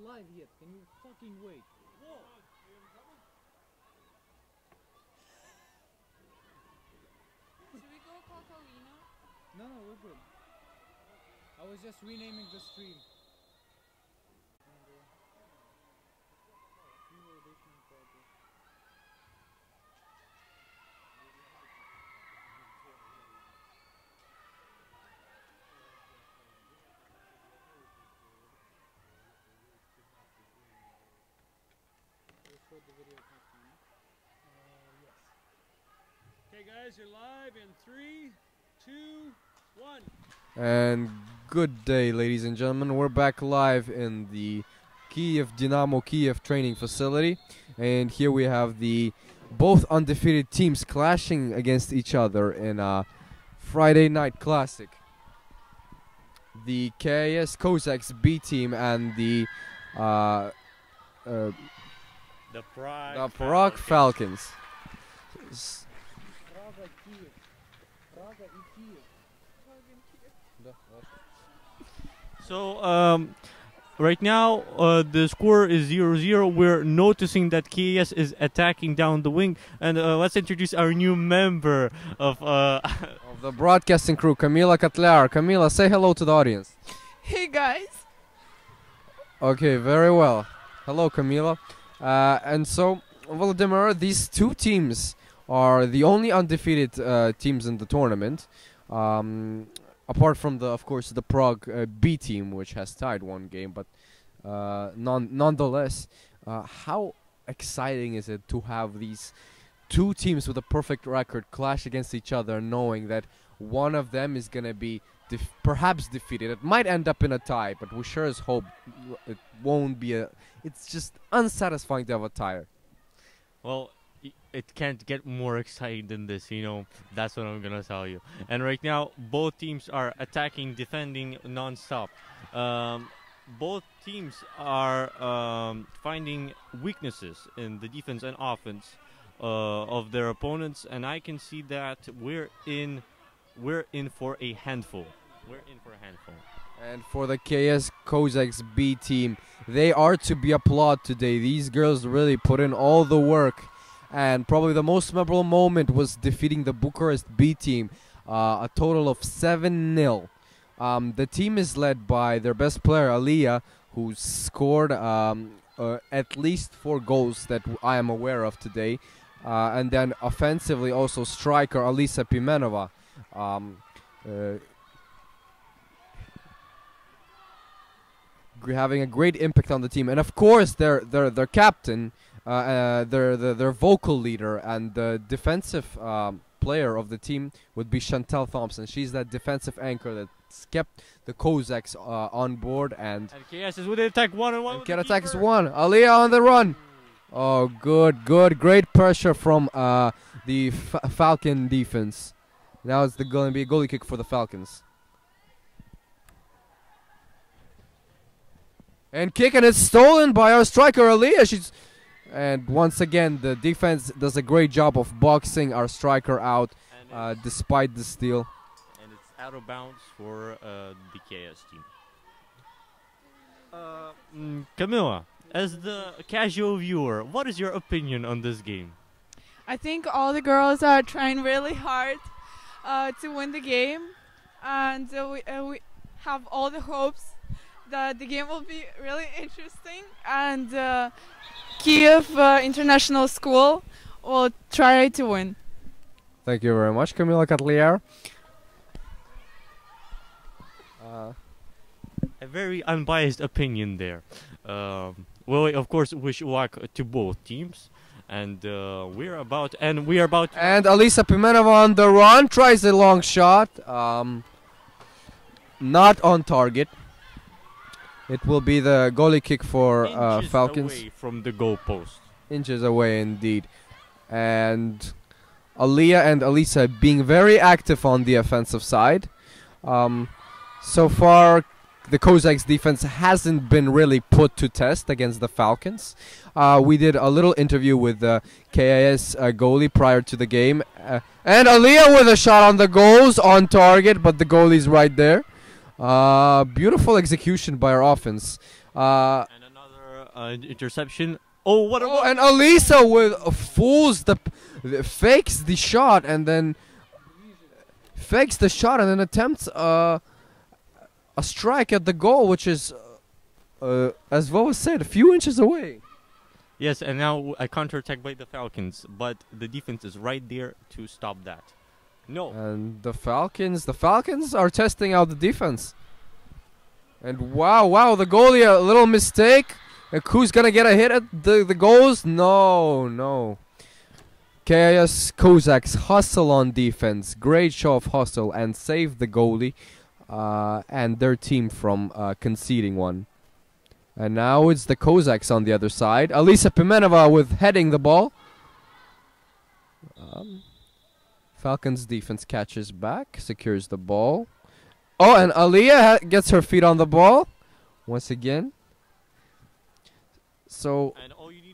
live yet. Can you fucking wait? Whoa. Should we go call Kalina? No, we're good. I was just renaming the stream. Okay, guys, you're live in 3, 2, 1. And good day, ladies and gentlemen. We're back live in the Dynamo Kiev training facility, and here we have the both undefeated teams clashing against each other in a Friday night classic. The KIS Cossacks B team and the Prague Falcons. So right now the score is 0-0. We're noticing that KS is attacking down the wing, and let's introduce our new member of the broadcasting crew, Kamila Katlar. Kamila, say hello to the audience. Hey guys. Okay, very well. Hello, Kamila. And so, Volodymyr, these two teams are the only undefeated teams in the tournament. Apart from of course, the Prague B team, which has tied one game, but nonetheless, how exciting is it to have these two teams with a perfect record clash against each other, knowing that one of them is going to be perhaps defeated? It might end up in a tie, but we sure as hope it won't be it's just unsatisfying to have a tie. Well, it can't get more exciting than this, you know. That's what I'm gonna tell you. And right now, both teams are attacking, defending non-stop. Both teams are finding weaknesses in the defense and offense of their opponents, and I can see that we're in for a handful. We're in for a handful. And for the KS Cossacks B team, they are to be applauded today. These girls really put in all the work. And probably the most memorable moment was defeating the Bucharest B team, a total of 7-0. The team is led by their best player, Aliyah, who scored at least 4 goals that I am aware of today. And then offensively also striker Alisa Pimenova. Having a great impact on the team. And of course their captain, their vocal leader and the defensive player of the team would be Chantal Thompson. She's that defensive anchor that's kept the Cossacks on board. And KS is with the attack 1-on-1. And attacks 1. Aliyah on the run. Oh, good. Great pressure from the Falcon defense. Now it's going to be a goalie kick for the Falcons. And kick, and it's stolen by our striker Aliyah. And once again, the defense does a great job of boxing our striker out, despite the steal. And it's out of bounds for the KS team. Camilla, as the casual viewer, what is your opinion on this game? I think all the girls are trying really hard to win the game, and we have all the hopes that the game will be really interesting, and Kiev International School will try to win. Thank you very much, Kamila Katliar. A very unbiased opinion there. Well, of course, wish luck to both teams. And we're about. And Alisa Pimenova on the run, tries a long shot. Not on target. It will be the goalie kick for Falcons. Inches away from the goal post. Inches away, indeed. And Aliyah and Alisa being very active on the offensive side. So far, the Cossacks defense hasn't been really put to test against the Falcons. We did a little interview with the KIS goalie prior to the game. And Aliyah with a shot on the goals, on target, but the goalie's right there. Beautiful execution by our offense. And another interception. Oh, what a Oh, and Alisa with fakes the shot and then attempts a strike at the goal, which is, as Voa said, a few inches away. Yes, and now a counterattack by the Falcons, but the defense is right there to stop that. No. And the Falcons are testing out the defense. And wow, the goalie, a little mistake. Like, who's gonna get a hit at the goals? No. KIS Kozaks hustle on defense. Great show of hustle and save the goalie and their team from conceding one. And now it's the Kozaks on the other side. Alisa Pimenova with heading the ball. Falcons defense catches back, secures the ball. Oh, and Aliyah gets her feet on the ball once again. So,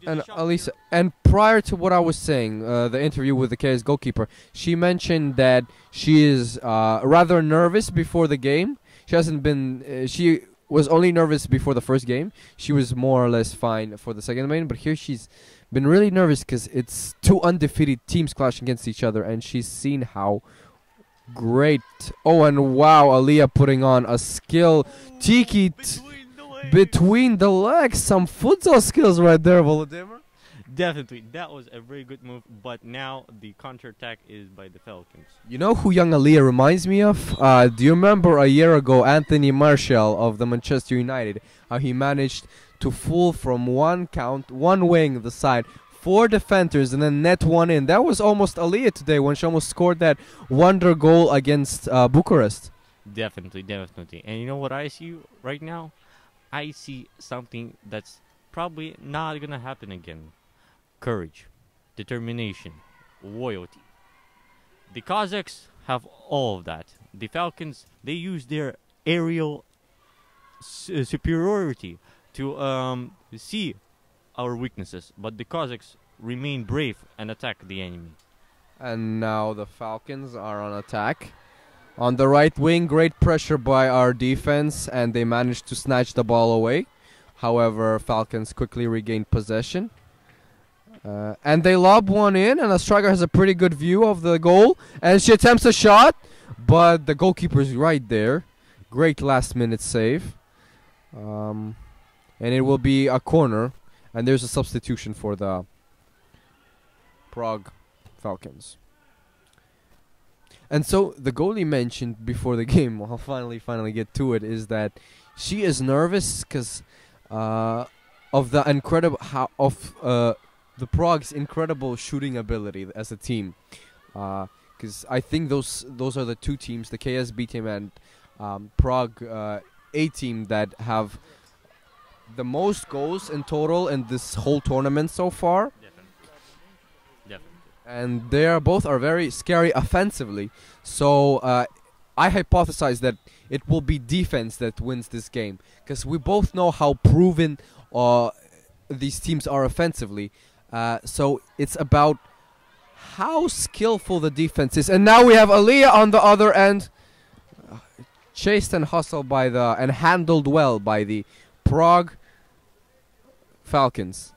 and Alisa, and prior to what I was saying, the interview with the KS goalkeeper, she mentioned that she is rather nervous before the game. She hasn't been. She was only nervous before the first game. She was more or less fine for the second game, but here she's been really nervous because it's two undefeated teams clashing against each other, and she's seen how great. Oh, and wow, Aliyah putting on a skill. Tiki between the legs. Some futsal skills right there, Volodymyr. Definitely, that was a very good move, but now the counterattack is by the Falcons. You know who young Aliyah reminds me of? Do you remember a year ago Anthony Martial of the Manchester United? How he managed to fool from one wing the side, 4 defenders, and then net one in. That was almost Aliyah today when she almost scored that wonder goal against Bucharest. Definitely. And you know what I see right now? I see something that's probably not going to happen again. Courage, determination, loyalty. The Kazakhs have all of that. The Falcons, they use their aerial superiority to see our weaknesses, but the Kazakhs remain brave and attack the enemy. And now the Falcons are on attack. On the right wing, great pressure by our defense, and they managed to snatch the ball away. However, Falcons quickly regained possession. And they lob one in, and the striker has a pretty good view of the goal. And she attempts a shot, but the goalkeeper's right there. Great last-minute save. And it will be a corner, and there's a substitution for the Prague Falcons. And so the goalie mentioned before the game, I'll finally get to it, is that she is nervous because of the incredible the Prague's incredible shooting ability as a team. Because I think those are the two teams, the KS B team and Prague A team, that have the most goals in total in this whole tournament so far. Definitely. And they both are very scary offensively. So I hypothesize that it will be defense that wins this game, because we both know how proven these teams are offensively. So it's about how skillful the defense is. And now we have Aliyah on the other end, chased and hustled and handled well by the Prague Falcons.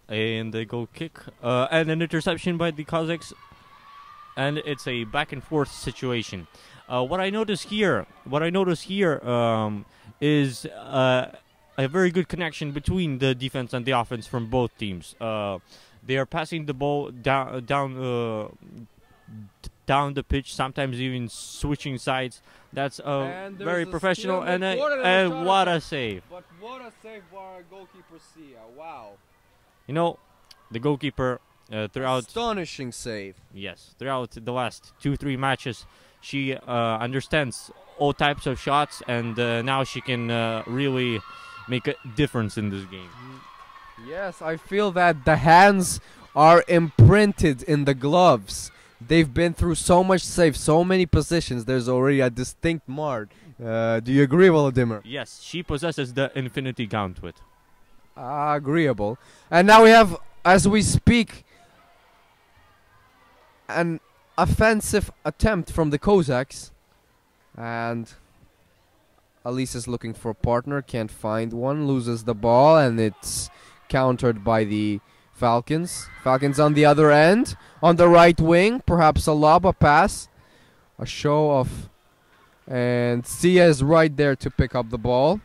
And they go kick and an interception by the Kazakhs, and it's a back and forth situation. What I notice here is a very good connection between the defense and the offense from both teams. They are passing the ball down the pitch, sometimes even switching sides. That's very professional, and what a save! But what a save by our goalkeeper, Sia! Wow. You know, the goalkeeper throughout astonishing save. Yes, throughout the last 2-3 matches, she understands all types of shots, and now she can really make a difference in this game. Yes, I feel that the hands are imprinted in the gloves. They've been through so much saves, so many positions. There's already a distinct mark. Do you agree, Volodymyr? Yes, she possesses the infinity gauntlet. Agreeable. And now we have, as we speak, an offensive attempt from the Cossacks. And Alisa's looking for a partner, can't find one, loses the ball, and it's countered by the Falcons. Falcons on the other end, on the right wing, perhaps a lob, a pass, a show of, and Sia is right there to pick up the ball.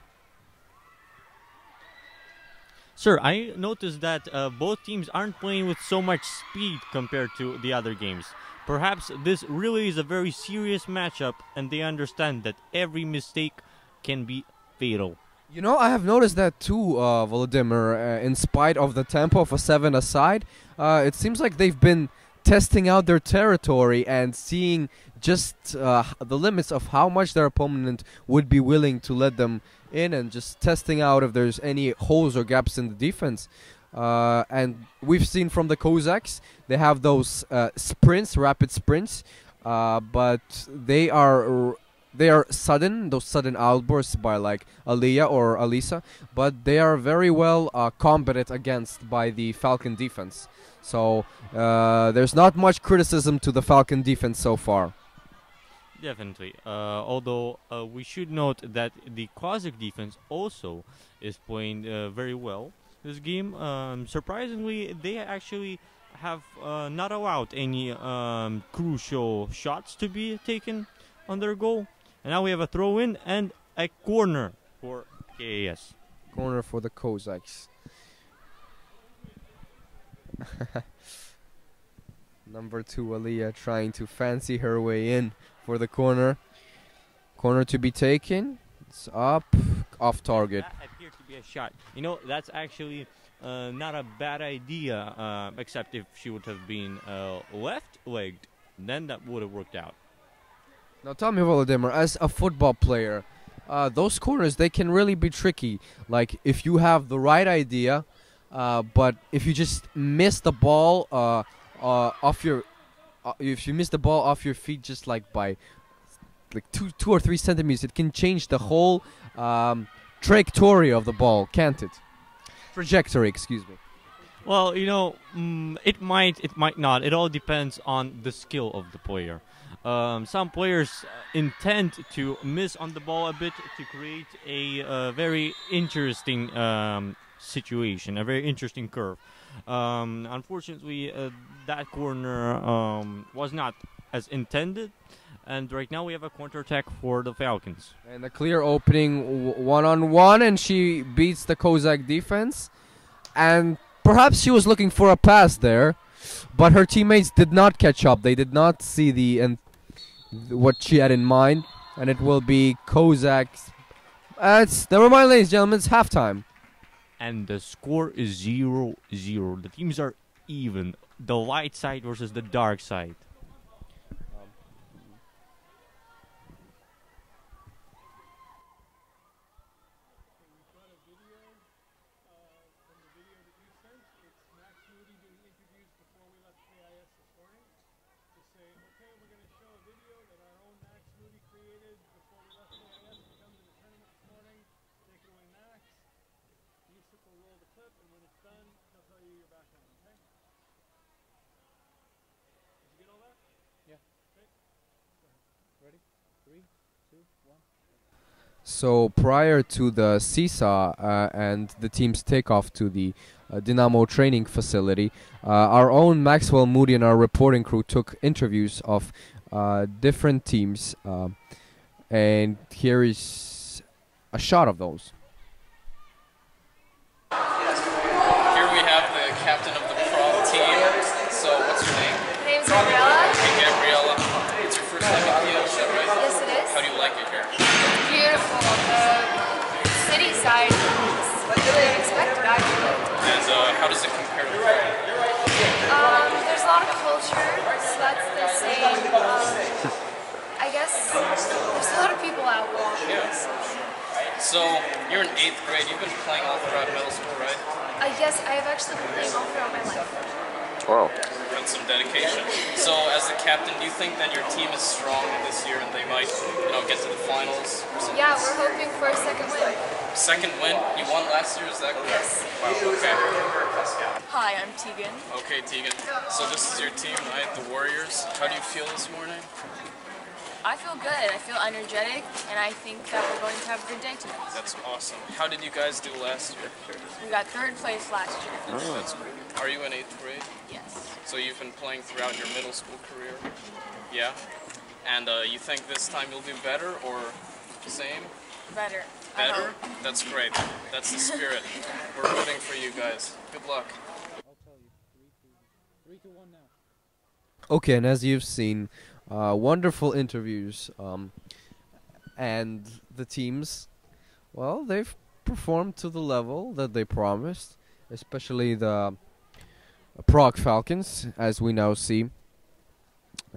Sir, I noticed that both teams aren't playing with so much speed compared to the other games. Perhaps this really is a very serious matchup, and they understand that every mistake can be fatal. You know, I have noticed that too, Volodymyr. In spite of the tempo of a 7-a-side, it seems like they've been testing out their territory and seeing just the limits of how much their opponent would be willing to let them in, and just testing out if there's any holes or gaps in the defense. And we've seen from the Cossacks, they have those sprints, rapid sprints, but they are sudden, those sudden outbursts by like Aliyah or Alisa, but they are very well combated against by the Falcon defense. So there's not much criticism to the Falcon defense so far. Definitely. Although we should note that the Kazakh defense also is playing very well this game. Surprisingly, they actually have not allowed any crucial shots to be taken on their goal. And now we have a throw-in and a corner for KAS. Corner for the Cossacks. Number 2, Aliyah, trying to fancy her way in for the corner. Corner to be taken. It's up, off target. That appeared to be a shot. You know, that's actually not a bad idea, except if she would have been left-legged, then that would have worked out. Now tell me, Volodymyr, as a football player, those corners, they can really be tricky. Like, if you have the right idea, but if you just miss the ball off your... if you miss the ball off your feet just like by like 2 or 3 centimeters, it can change the whole trajectory of the ball, can't it? Trajectory, excuse me. Well, you know, it might not. It all depends on the skill of the player. Some players intend to miss on the ball a bit to create a very interesting situation, a very interesting curve. Unfortunately, that corner was not as intended, and right now we have a counterattack for the Falcons. And a clear opening one-on-one, and she beats the Cossack defense. And perhaps she was looking for a pass there, but her teammates did not catch up. They did not see what she had in mind, and it will be Cossacks. Never mind, ladies and gentlemen, it's halftime. And the score is 0-0. The teams are even. The light side versus the dark side. So prior to the seesaw and the team's takeoff to the Dynamo training facility, our own Maxwell Moody and our reporting crew took interviews of different teams, and here is a shot of those. Here we have the captain of the Prague team. So what's your name? My name's Gabriella. Hey Gabriella, it's your first time in Kiev, is that right? Yes, it is. How do you like it here? Beautiful. The city side is really unexpected, actually. And how does it compare to Prague? There's a lot of culture, so that's the same. I guess there's a lot of people out walking. Yeah. So you're in 8th grade. You've been playing all throughout middle school, right? Yes, I have actually been playing all throughout my life. Wow. That's some dedication. So as the captain, do you think that your team is strong this year and they might, get to the finals? Yeah, we're hoping for a second win. Second win? You won last year, is that correct? Yes. Wow, okay. Hi, I'm Tegan. Okay, Tegan. So this is your team, right? The Warriors. How do you feel this morning? I feel good. I feel energetic, and I think that we're going to have a good day tonight. That's awesome. How did you guys do last year? We got third place last year. That's great. Are you in 8th grade? Yes. So you've been playing throughout your middle school career? Yeah? And you think this time you'll do better or same? Better. Better? That's great. That's the spirit. We're rooting for you guys. Good luck. I'll tell you. 3-1 now. Okay, and as you've seen, wonderful interviews, and the teams, well, they've performed to the level that they promised, especially the Prague Falcons, as we now see.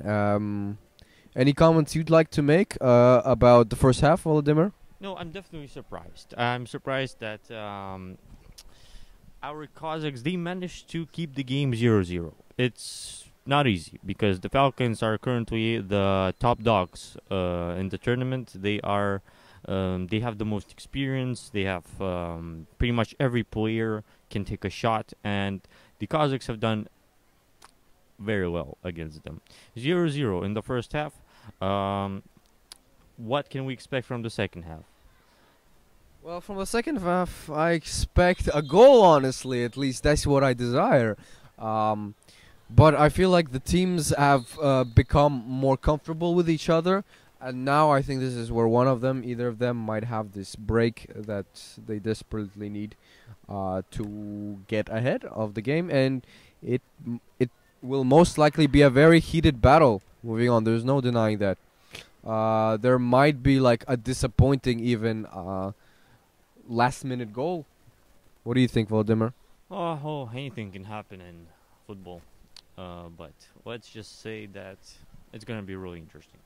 Any comments you'd like to make about the first half, Volodymyr? No, I'm definitely surprised. I'm surprised that our Cossacks, they managed to keep the game 0-0. It's not easy because the Falcons are currently the top dogs in the tournament. They are, they have the most experience. They have pretty much every player can take a shot, and the Cossacks have done very well against them. 0-0 in the first half. What can we expect from the second half? Well, from the second half, I expect a goal, honestly. At least that's what I desire. But I feel like the teams have become more comfortable with each other. And now I think this is where one of them, either of them, might have this break that they desperately need to get ahead of the game. And it will most likely be a very heated battle moving on. There's no denying that. There might be like a disappointing even last-minute goal. What do you think, Volodymyr? Oh, anything can happen in football. But let's just say that it's going to be really interesting.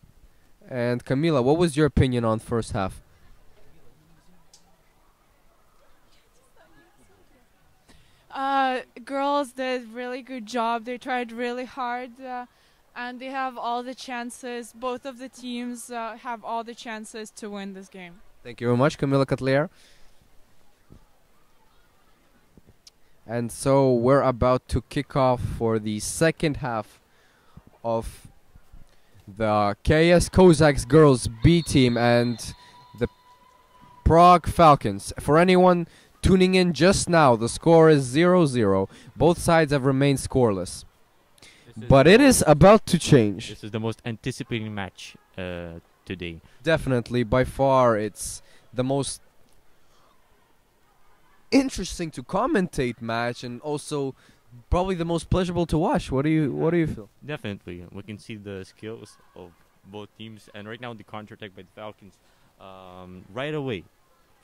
And Kamila, what was your opinion on first half? Girls did really good job. They tried really hard, and they have all the chances. Both of the teams have all the chances to win this game. Thank you very much, Kamila Katliar. And so we're about to kick off for the second half of the KS Cossacks Girls B team and the Prague Falcons. For anyone tuning in just now, the score is 0-0. Both sides have remained scoreless. But it is about to change. This is the most anticipating match today. Definitely, by far, it's the most interesting to commentate match, and also probably the most pleasurable to watch. What do you feel? Definitely, we can see the skills of both teams, and right now the counterattack by the Falcons, right away,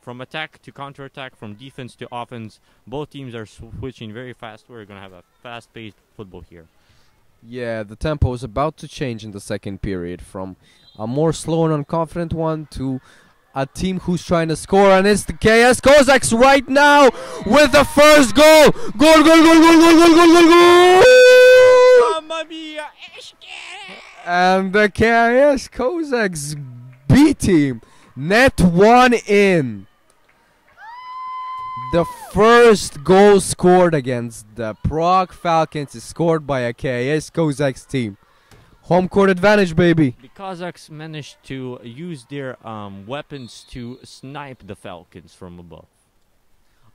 from attack to counterattack, from defense to offense, both teams are switching very fast. We're gonna have a fast-paced football here. Yeah, the tempo is about to change in the second period from a more slow and unconfident one to a team who's trying to score, and it's the KS Cossacks right now with the first goal. Goal, goal, goal, goal, goal, goal, goal, goal, goal. Mamma mia! And the KS Cossacks B team net one in. The first goal scored against the Prague Falcons is scored by a KS Cossacks team. Home court advantage, baby. The Cossacks managed to use their weapons to snipe the Falcons from above.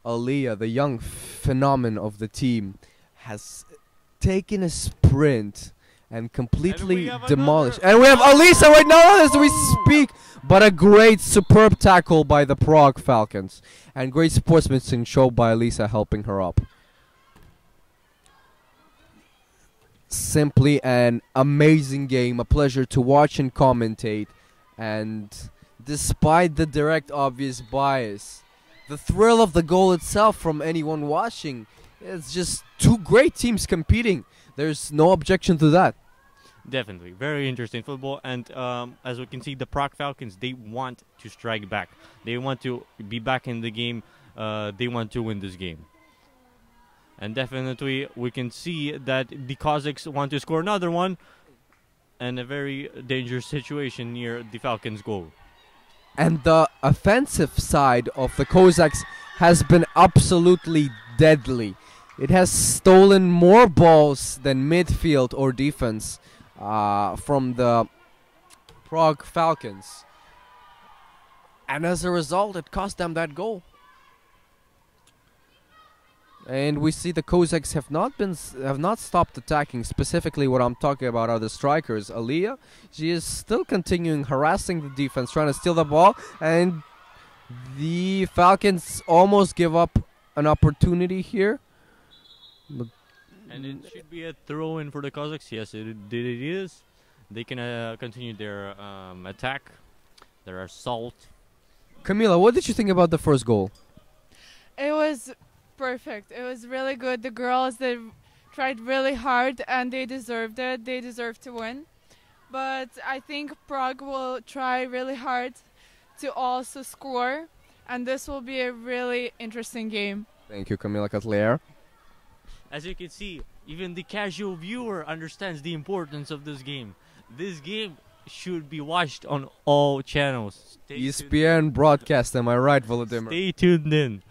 Aliyah, the young phenomenon of the team, has taken a sprint and completely demolished. And we have Alisa right now as we speak. But a great, superb tackle by the Prague Falcons. And great sportsmanship shown by Alisa helping her up. Simply an amazing game, a pleasure to watch and commentate, and despite the direct obvious bias, the thrill of the goal itself from anyone watching, it's just two great teams competing. There's no objection to that. Definitely, very interesting football, and as we can see, the Prague Falcons, they want to strike back. They want to be back in the game. They want to win this game. And definitely, we can see that the Cossacks want to score another one. And a very dangerous situation near the Falcons' goal. And the offensive side of the Cossacks has been absolutely deadly. It has stolen more balls than midfield or defense from the Prague Falcons. And as a result, it cost them that goal. And we see the Cossacks have not stopped attacking. Specifically, what I'm talking about are the strikers. Aliyah, she is still continuing harassing the defense, trying to steal the ball, and the Falcons almost give up an opportunity here. But And it should be a throw-in for the Cossacks. Yes, it is. They can continue their attack, their assault. Camila, what did you think about the first goal? It was perfect. It was really good. The girls, they tried really hard and they deserved it. They deserved to win. But I think Prague will try really hard to also score, and this will be a really interesting game. Thank you, Camila Catlier. As you can see, even the casual viewer understands the importance of this game. This game should be watched on all channels. ESPN broadcast, am I right, Volodymyr? Stay tuned in.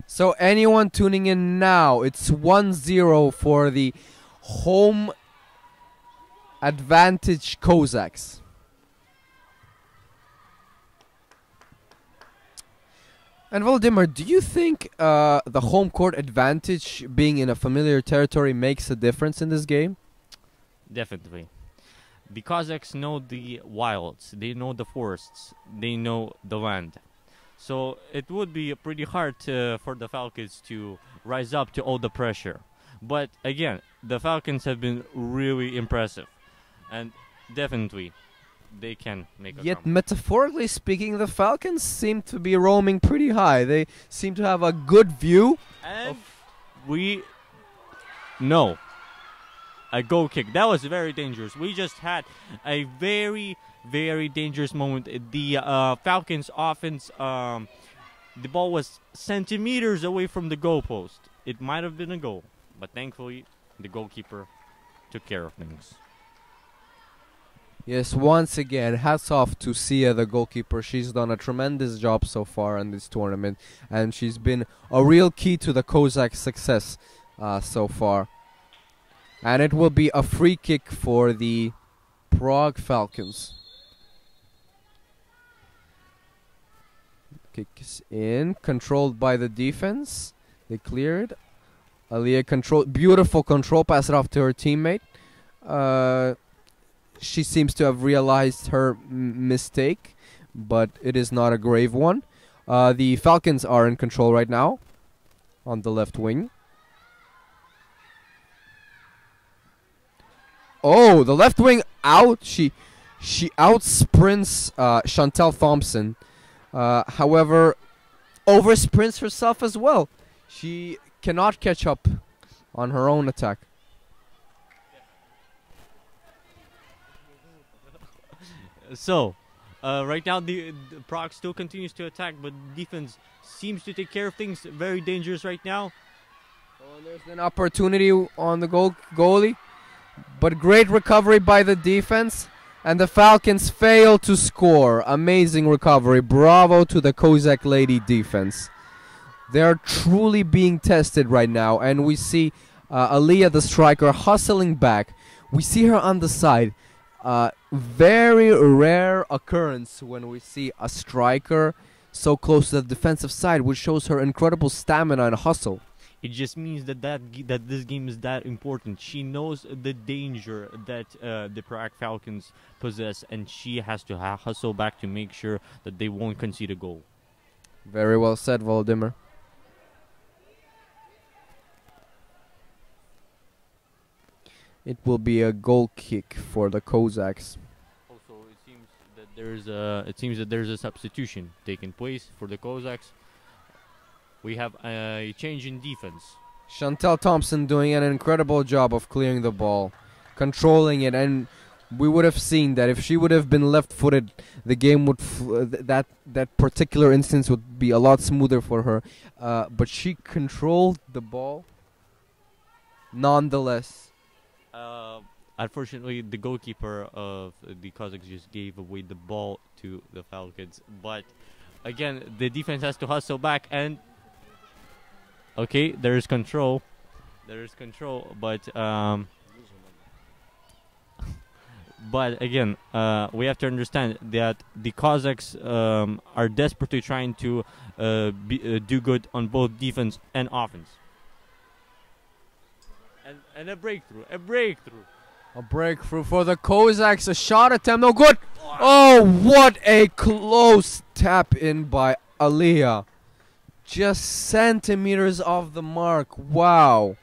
So anyone tuning in now, it's 1-0 for the home advantage Cossacks. And Volodymyr, do you think the home court advantage, being in a familiar territory, makes a difference in this game? Definitely. The Cossacks know the wilds, they know the forests, they know the land. So it would be pretty hard for the Falcons to rise up to all the pressure. But again, the Falcons have been really impressive. And definitely, they can make a Yet, comeback. metaphorically speaking, the Falcons seem to be roaming pretty high. They seem to have a good view. And we know a goal kick. That was very dangerous. We just had a very, very dangerous moment. The Falcons offense, the ball was centimeters away from the goalpost. It might have been a goal, but thankfully the goalkeeper took care of things. Yes, once again, hats off to Sia, the goalkeeper. She's done a tremendous job so far in this tournament, and she's been a real key to the Cossack success so far. And it will be a free kick for the Prague Falcons. Kick is in, controlled by the defense. They cleared. Aliyah beautiful control, pass it off to her teammate. She seems to have realized her mistake, but it is not a grave one. The Falcons are in control right now on the left wing. Oh, the left wing out. She out-sprints Chantel Thompson. However, over-sprints herself as well. She cannot catch up on her own attack. So, right now the Prague still continues to attack, but defense seems to take care of things. Very dangerous right now. Oh, and there's an opportunity on the goalie, but great recovery by the defense, and the Falcons fail to score. Amazing recovery. Bravo to the Cossack lady defense. They are truly being tested right now, and we see Aliyah, the striker, hustling back. We see her on the side. Very rare occurrence when we see a striker so close to the defensive side, which shows her incredible stamina and hustle. It just means that this game is that important. She knows the danger that the Prague Falcons possess, and she has to hustle back to make sure that they won't concede a goal. Very well said, Volodymyr. It will be a goal kick for the Cossacks. Also, it seems that there's a substitution taking place for the Cossacks. We have a change in defense. Chantel Thompson doing an incredible job of clearing the ball, controlling it, and we would have seen that if she would have been left-footed, the game would that particular instance would be a lot smoother for her. But she controlled the ball nonetheless. Unfortunately, the goalkeeper of the Cossacks just gave away the ball to the Falcons. But again, the defense has to hustle back, and okay, there is control. There is control, but But again, we have to understand that the Kazakhs are desperately trying to do good on both defense and offense. And a breakthrough, a breakthrough. A breakthrough for the Cossacks. A shot attempt, no good. Oh, what a close tap in by Aliyah. Just centimeters off the mark. Wow.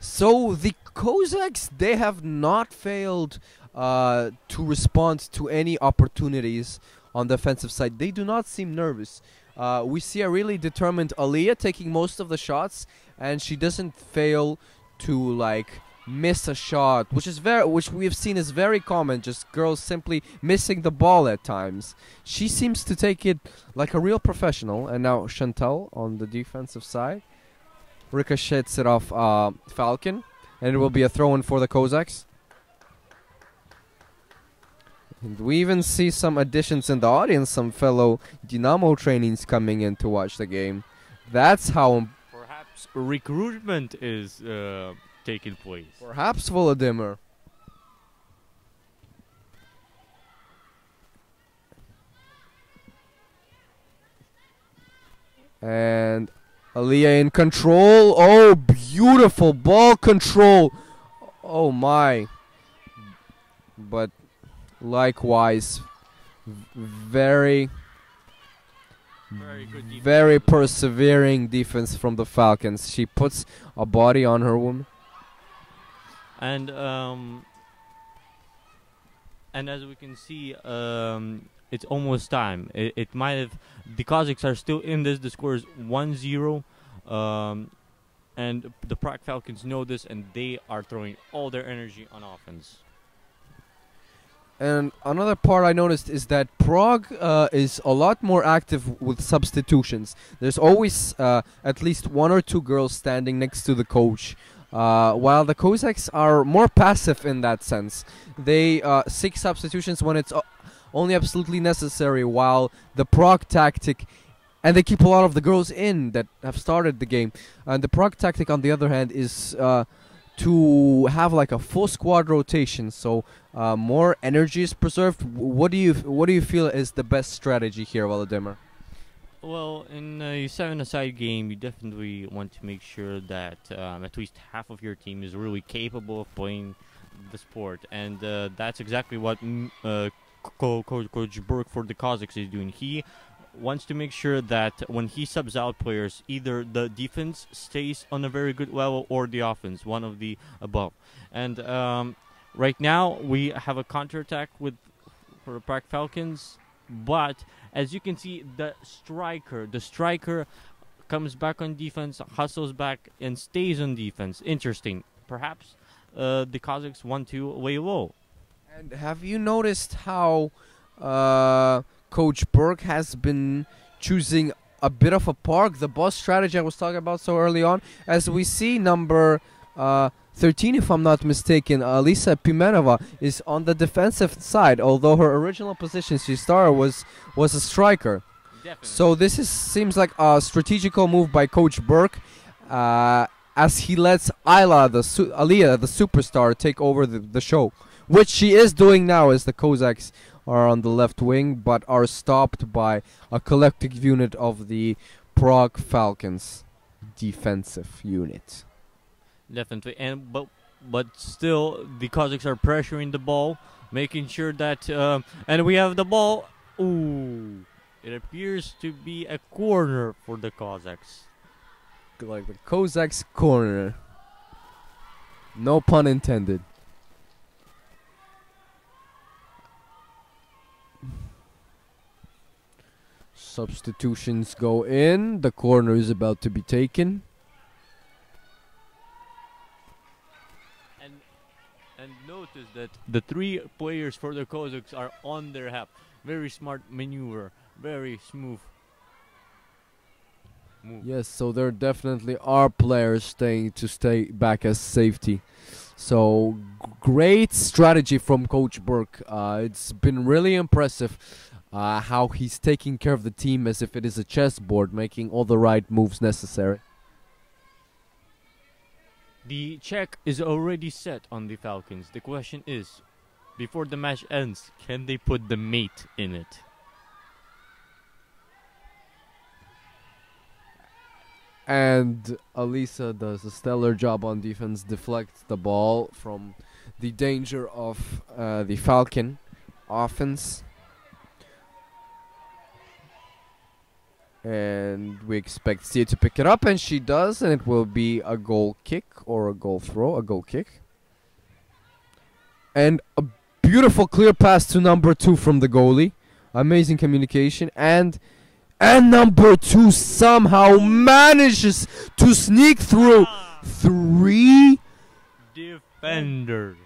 So the Cossacks, they have not failed to respond to any opportunities on the offensive side. They do not seem nervous. We see a really determined Aliyah taking most of the shots, and she doesn't fail to like miss a shot, which we have seen is very common. Just girls simply missing the ball at times. She seems to take it like a real professional. And now Chantal on the defensive side ricochets it off Falcon, and it will be a throw-in for the Cossacks. And we even see some additions in the audience, some fellow Dynamo trainees coming in to watch the game. That's how Perhaps recruitment is taking place. perhaps Volodymyr. And Aliyah in control. Oh, beautiful ball control. Oh my. But likewise, very Very good defense. very persevering defense from the Falcons. She puts a body on her woman. And as we can see, it's almost time. It might have. The Kazakhs are still in this. The score is 1-0, and the Prague Falcons know this, and they are throwing all their energy on offense. And another part I noticed is that Prague is a lot more active with substitutions. There's always at least one or two girls standing next to the coach, while the Cossacks are more passive in that sense. They seek substitutions when it's only absolutely necessary, while the Prague tactic, and they keep a lot of the girls in that have started the game. And the Prague tactic, on the other hand, is to have like a full squad rotation, so more energy is preserved. What do you feel is the best strategy here, Volodymyr? Well, in a 7-a-side game, you definitely want to make sure that at least half of your team is really capable of playing the sport, and that's exactly what Coach Burke for the Kazakhs is doing. He wants to make sure that when he subs out players, either the defense stays on a very good level or the offense, one of the above. And right now, we have a counterattack for the Prague Falcons, but as you can see, the striker comes back on defense, hustles back, and stays on defense. Interesting. Perhaps the Kazakhs want to lay low. And have you noticed how Coach Burke has been choosing a bit of a park, the boss strategy I was talking about so early on? As we see, number 13, if I'm not mistaken, Alisa Pimenova is on the defensive side, although her original position she started was a striker. Definitely. So this seems like a strategical move by Coach Burke, as he lets Aliyah, the superstar, take over the show, which she is doing now, as the Cossacks are on the left wing, but are stopped by a collective unit of the Prague Falcons defensive unit. Definitely, and but still, the Kazakhs are pressuring the ball, making sure that and we have the ball. Ooh, it appears to be a corner for the Kazakhs. Like the Cossacks corner. No pun intended. Substitutions go in. The corner is about to be taken. And notice that the three players for the Cossacks are on their half. Very smart maneuver. Very smooth move. Yes, so there definitely are players staying back as safety. So great strategy from Coach Burke. It's been really impressive how he's taking care of the team as if it is a chessboard, making all the right moves necessary. The check is already set on the Falcons. The question is, before the match ends, can they put the mate in it? And Alisa does a stellar job on defense, deflects the ball from the danger of the Falcon offense. And we expect Sia to pick it up, and she does, and it will be a goal kick or a goal throw, a goal kick. And a beautiful clear pass to number 2 from the goalie. Amazing communication, and number 2 somehow manages to sneak through 3 defenders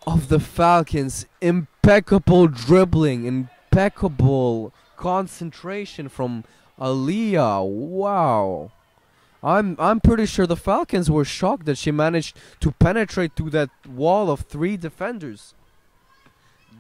of the Falcons. Impeccable dribbling, impeccable concentration from Aliyah. Wow. I'm pretty sure the Falcons were shocked that she managed to penetrate through that wall of 3 defenders.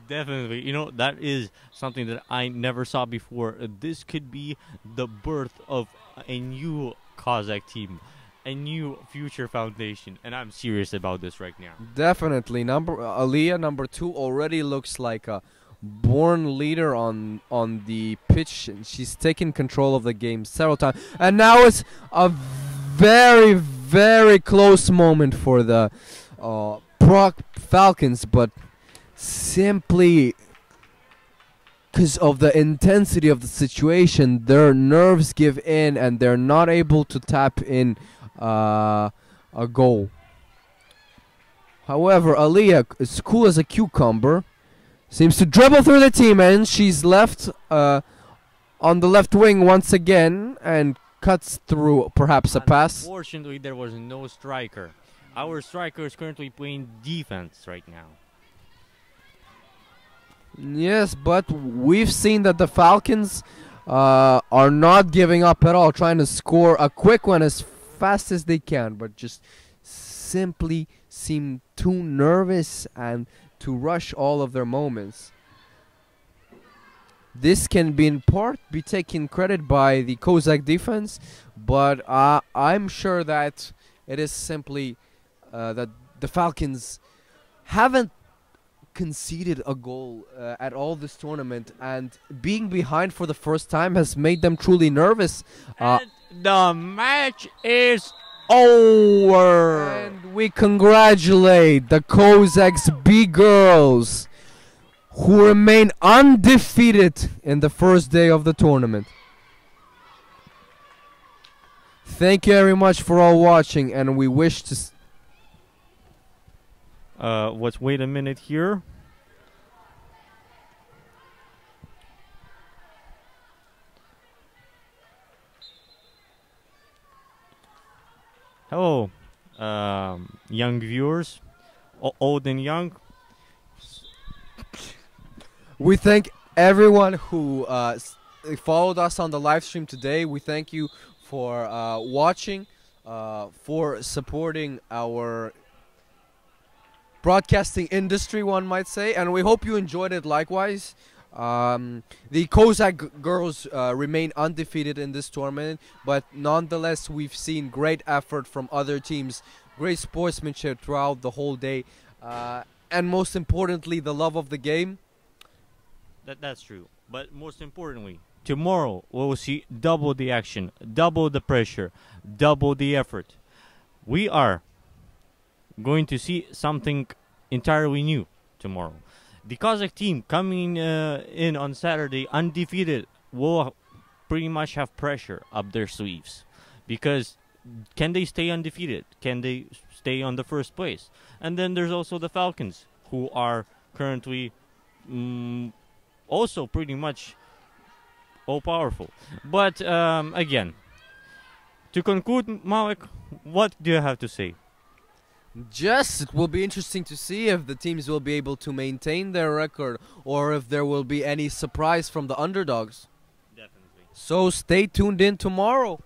Definitely. You know, that is something that I never saw before. This could be the birth of a new Kazakh team, a new future foundation, and I'm serious about this right now. Definitely. Aliyah, number 2, already looks like a born leader on the pitch, and she's taken control of the game several times. And now it's a very, very close moment for the Prague Falcons, but simply because of the intensity of the situation, their nerves give in and they're not able to tap in a goal. However, Aliyah is cool as a cucumber, seems to dribble through the team, and she's left on the left wing once again and cuts through perhaps a pass. Unfortunately, there was no striker. Our striker is currently playing defense right now. Yes, but we've seen that the Falcons are not giving up at all, trying to score a quick one as fast as they can, but just simply seem too nervous and to rush all of their moments. This can be in part be taken credit by the Kazakh defense, but I'm sure that it is simply that the Falcons haven't conceded a goal at all this tournament, and being behind for the first time has made them truly nervous. And the match is over. And we congratulate the Cossacks B girls, who remain undefeated in the first day of the tournament. Thank you very much for all watching, and we wish to Let's wait a minute here. Hello, young viewers, old and young. We thank everyone who followed us on the live stream today. We thank you for watching, for supporting our broadcasting industry, one might say, and we hope you enjoyed it likewise. The Cossack girls remain undefeated in this tournament, but nonetheless we've seen great effort from other teams, great sportsmanship throughout the whole day, and most importantly the love of the game. That's true, but most importantly, tomorrow we will see double the action, double the pressure, double the effort. We are going to see something entirely new tomorrow. The Kazakh team coming in on Saturday undefeated will pretty much have pressure up their sleeves, because can they stay undefeated? Can they stay on the first place? And then there's also the Falcons, who are currently also pretty much all powerful. But again, to conclude, Malik, what do you have to say? Just, it will be interesting to see if the teams will be able to maintain their record, or if there will be any surprise from the underdogs. Definitely. So stay tuned in tomorrow.